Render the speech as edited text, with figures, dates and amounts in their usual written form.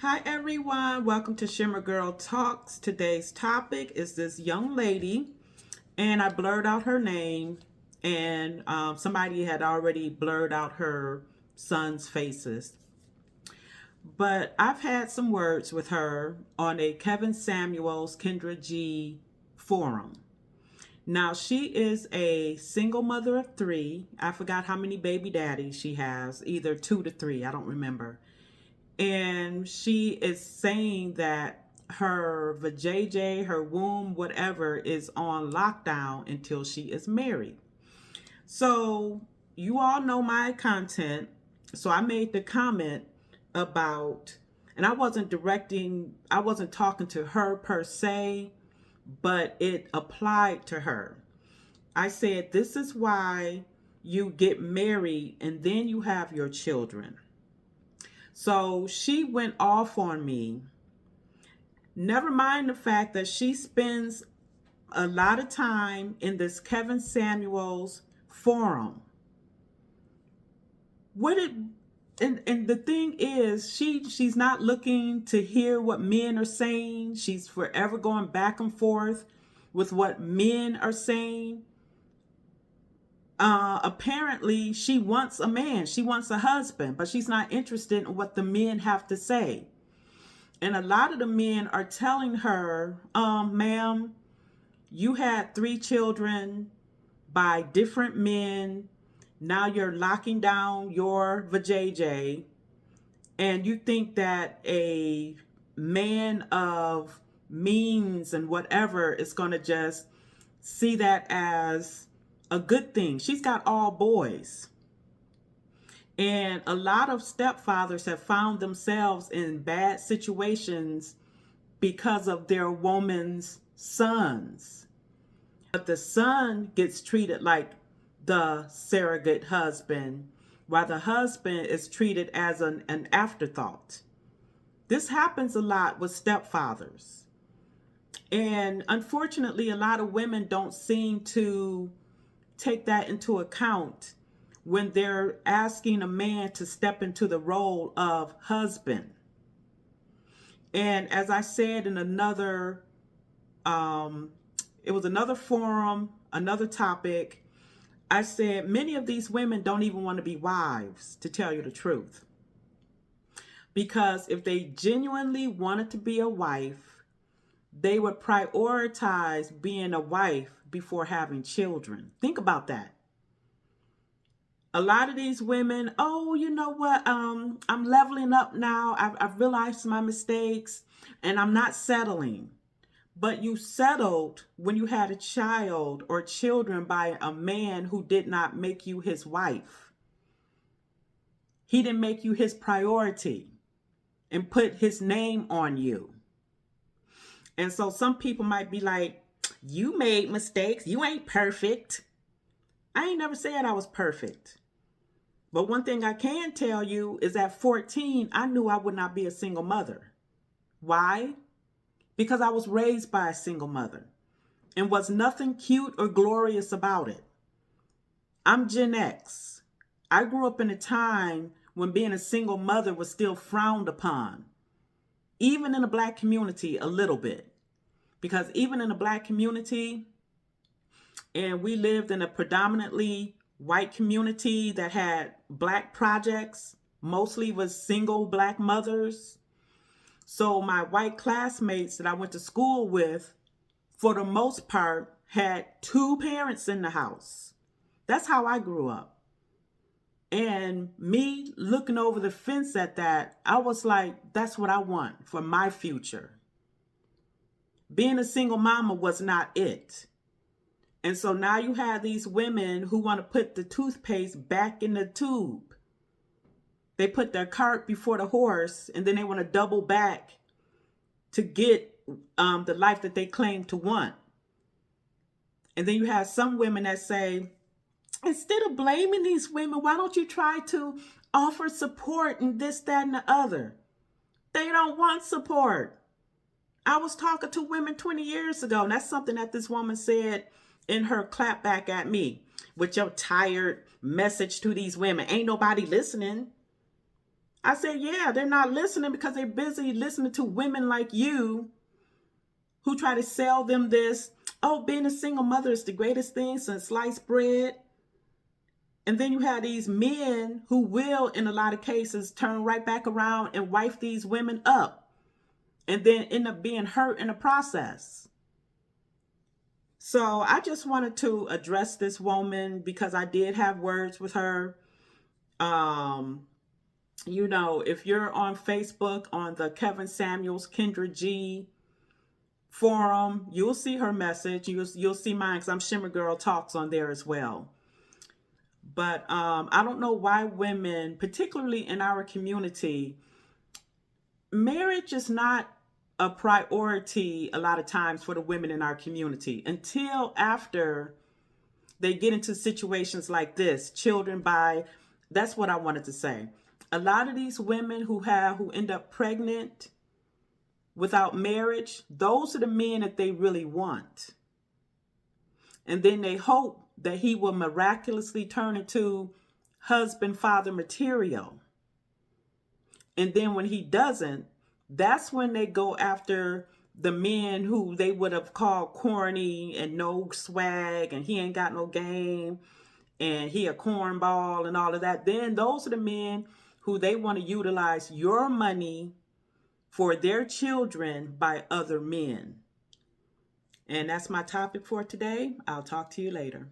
Hi everyone, welcome to Shimmer Girl Talks. Today's topic is this young lady, and I blurred out her name, and somebody had already blurred out her son's faces. But I've had some words with her on a Kevin Samuels Kendra G forum. Now, she is a single mother of three. I forgot how many baby daddies she has, either two to three, I don't remember. And she is saying that her vajayjay, her womb, whatever, is on lockdown until she is married. So you all know my content. So I made the comment about, and I wasn't talking to her per se, but it applied to her. I said, this is why you get married and then you have your children. So she went off on me. Never mind the fact that she spends a lot of time in this Kevin Samuels forum. And the thing is, she's not looking to hear what men are saying. She's forever going back and forth with what men are saying. Apparently she wants a man, she wants a husband, but she's not interested in what the men have to say. And a lot of the men are telling her, ma'am, you had 3 children by different men. Now you're locking down your vajayjay, and you think that a man of means and whatever is going to just see that as a good thing. She's got all boys. And a lot of stepfathers have found themselves in bad situations because of their woman's sons. But the son gets treated like the surrogate husband, while the husband is treated as an afterthought. This happens a lot with stepfathers. And unfortunately, a lot of women don't seem to take that into account when they're asking a man to step into the role of husband. And as I said in another, it was another forum, another topic, I said many of these women don't even want to be wives, to tell you the truth. Because if they genuinely wanted to be a wife, they would prioritize being a wife before having children. Think about that. A lot of these women, oh, you know what? I'm leveling up now. I've realized my mistakes and I'm not settling. But you settled when you had a child or children by a man who did not make you his wife. He didn't make you his priority and put his name on you. And so some people might be like, you made mistakes. You ain't perfect. I ain't never said I was perfect. But one thing I can tell you is at 14, I knew I would not be a single mother. Why? Because I was raised by a single mother and was nothing cute or glorious about it. I'm Gen X. I grew up in a time when being a single mother was still frowned upon, even in the Black community a little bit. Because even in the Black community, and we lived in a predominantly white community that had Black projects, mostly was single Black mothers. So my white classmates that I went to school with, for the most part, had 2 parents in the house. That's how I grew up. And me looking over the fence at that, I was like, that's what I want for my future. Being a single mama was not it. And so now you have these women who want to put the toothpaste back in the tube. They put their cart before the horse, and then they want to double back to get the life that they claim to want. And then you have some women that say, instead of blaming these women, why don't you try to offer support and this, that, and the other? They don't want support. I was talking to women 20 years ago, and that's something that this woman said in her clap back at me. With your tired message to these women, ain't nobody listening. I said, yeah, they're not listening because they're busy listening to women like you who try to sell them this, oh, being a single mother is the greatest thing since sliced bread. And then you have these men who will, in a lot of cases, turn right back around and wife these women up and then end up being hurt in the process. So I just wanted to address this woman because I did have words with her. Um, if you're on Facebook on the Kevin Samuels, Kendra G forum, you'll see her message. You'll see mine because I'm Shimmer Girl Talks on there as well. But I don't know why women, particularly in our community, marriage is not a priority a lot of times for the women in our community until after they get into situations like this, children by, that's what I wanted to say. A lot of these women who end up pregnant without marriage, those are the men that they really want. And then they hope that he will miraculously turn into husband, father material. And then when he doesn't, that's when they go after the men who they would have called corny and no swag and he ain't got no game and he a cornball and all of that. Then those are the men who they want to utilize your money for their children by other men. And that's my topic for today. I'll talk to you later.